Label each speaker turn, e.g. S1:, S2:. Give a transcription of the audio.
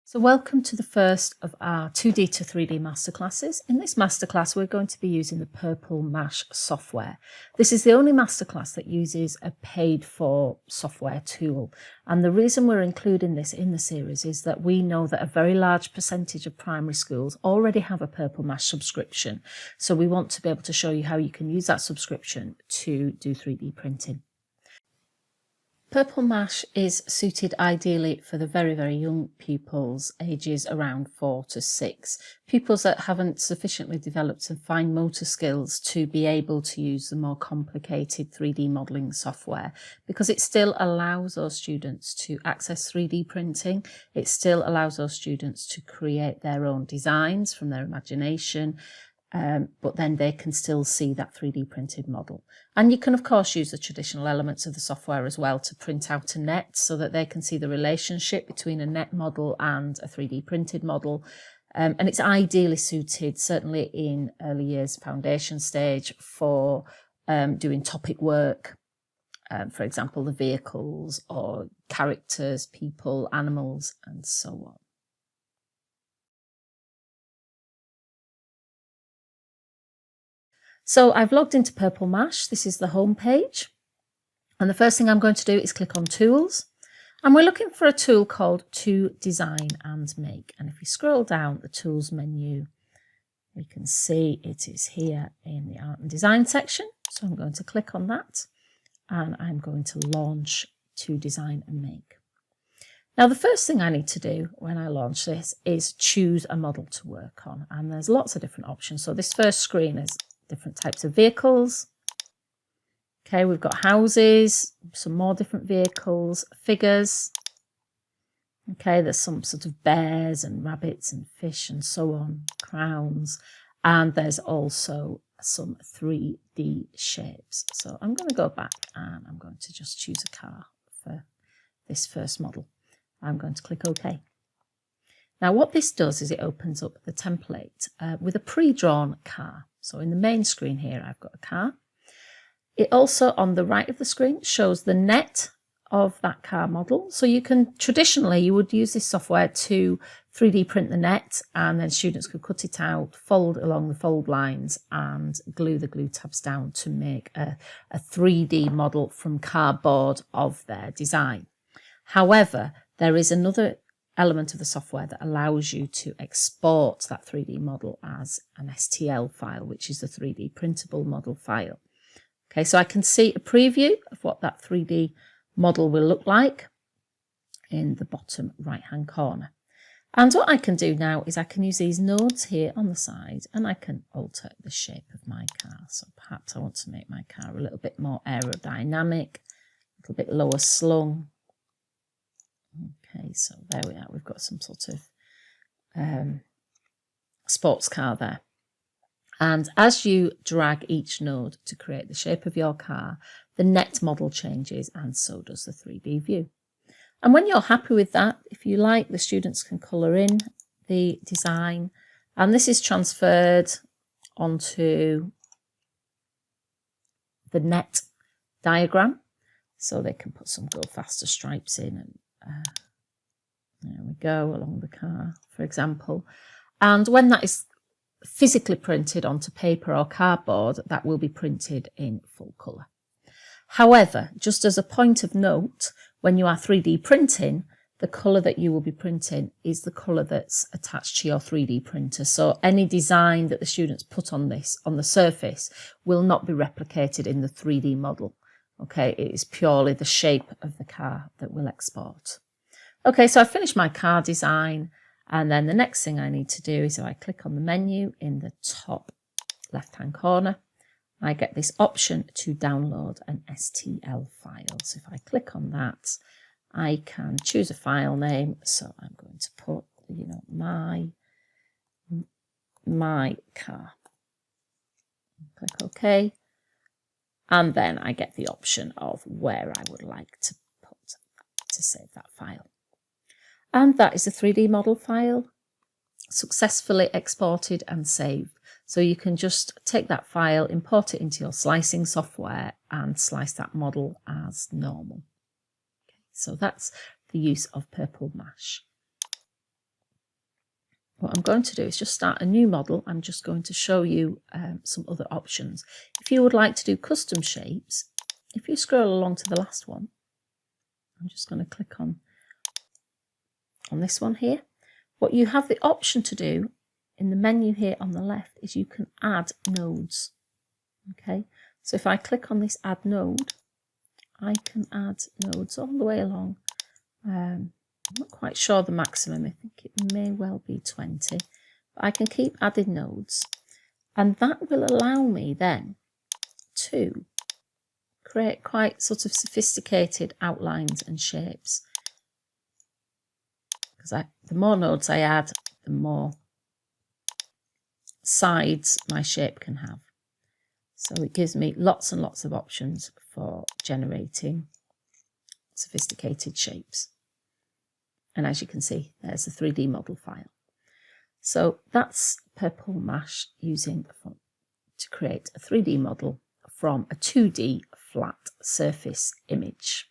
S1: So welcome to the first of our 2D to 3D masterclasses. In this masterclass, we're going to be using the Purple Mash software. This is the only masterclass that uses a paid-for software tool. And the reason we're including this in the series is that we know that a very large percentage of primary schools already have a Purple Mash subscription. So we want to be able to show you how you can use that subscription to do 3D printing. Purple Mash is suited ideally for the very, very young pupils, ages around 4 to 6. Pupils that haven't sufficiently developed some fine motor skills to be able to use the more complicated 3D modelling software, because it still allows those students to access 3D printing. It still allows those students to create their own designs from their imagination. But then they can still see that 3D printed model. And you can of course use the traditional elements of the software as well to print out a net so that they can see the relationship between a net model and a 3D printed model. And it's ideally suited, certainly in early years foundation stage, for doing topic work, for example, the vehicles or characters, people, animals, and so on. So I've logged into Purple Mash. This is the home page. And the first thing I'm going to do is click on Tools. And we're looking for a tool called To Design and Make. And if you scroll down the Tools menu, we can see it is here in the Art and Design section. So I'm going to click on that. And I'm going to launch To Design and Make. Now, the first thing I need to do when I launch this is choose a model to work on. And there's lots of different options. So this first screen is different types of vehicles. Okay, we've got houses, some more different vehicles, figures. Okay, there's some sort of bears and rabbits and fish and so on, crowns. And there's also some 3D shapes. So I'm going to go back and I'm going to just choose a car for this first model. I'm going to click OK. Now what this does is it opens up the template with a pre-drawn car. So in the main screen here, I've got a car. It also, on the right of the screen, shows the net of that car model. So you can, traditionally, you would use this software to 3D print the net, and then students could cut it out, fold along the fold lines, and glue the glue tabs down to make a 3D model from cardboard of their design. However, there is another element of the software that allows you to export that 3D model as an STL file, which is the 3D printable model file. Okay, so I can see a preview of what that 3D model will look like in the bottom right hand corner. And what I can do now is I can use these nodes here on the side and I can alter the shape of my car. So perhaps I want to make my car a little bit more aerodynamic, a little bit lower slung. Okay, so there we are. We've got some sort of sports car there. And as you drag each node to create the shape of your car, the net model changes and so does the 3D view. And when you're happy with that, if you like, the students can colour in the design. And this is transferred onto the net diagram. So they can put some go faster stripes in and there we go, along the car, for example. And when that is physically printed onto paper or cardboard, that will be printed in full colour. However, just as a point of note, when you are 3D printing, the colour that you will be printing is the colour that's attached to your 3D printer. So any design that the students put on this, on the surface, will not be replicated in the 3D model. Okay, it is purely the shape of the car that will export. Okay, so I've finished my car design, and then the next thing I need to do is if I click on the menu in the top left-hand corner, I get this option to download an STL file. So if I click on that, I can choose a file name. So I'm going to put, my car. Click OK. And then I get the option of where I would like to save that file. And that is a 3D model file successfully exported and saved. So you can just take that file, import it into your slicing software and slice that model as normal. Okay, so that's the use of Purple Mash. what I'm going to do is just start a new model. I'm just going to show you some other options. If you would like to do custom shapes, if you scroll along to the last one, I'm just going to click on this one here. What you have the option to do in the menu here on the left is you can add nodes. Okay, so if I click on this add node, I can add nodes all the way along. I'm not quite sure the maximum. I think it may well be 20. But I can keep adding nodes, and that will allow me then to create quite sort of sophisticated outlines and shapes. Because the more nodes I add, the more sides my shape can have. So it gives me lots and lots of options for generating sophisticated shapes. And as you can see, there's a 3D model file. So that's Purple Mash using to create a 3D model from a 2D flat surface image.